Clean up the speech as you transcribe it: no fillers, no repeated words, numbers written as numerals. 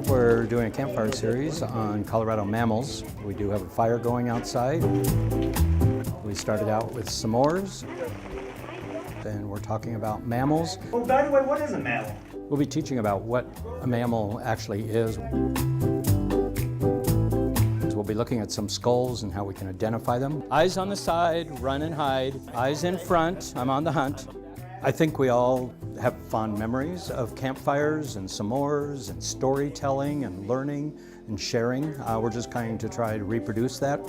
We're doing a campfire series on Colorado mammals. We do have a fire going outside. We started out with Smores, and we're talking about mammals. Oh, by the way, what is a mammal? We'll be teaching about what a mammal actually is. We'll be looking at some skulls and how we can identify them. Eyes on the side, run and hide. Eyes in front, I'm on the hunt. I think we all have fond memories of campfires and s'mores and storytelling and learning and sharing. We're just trying to try to reproduce that.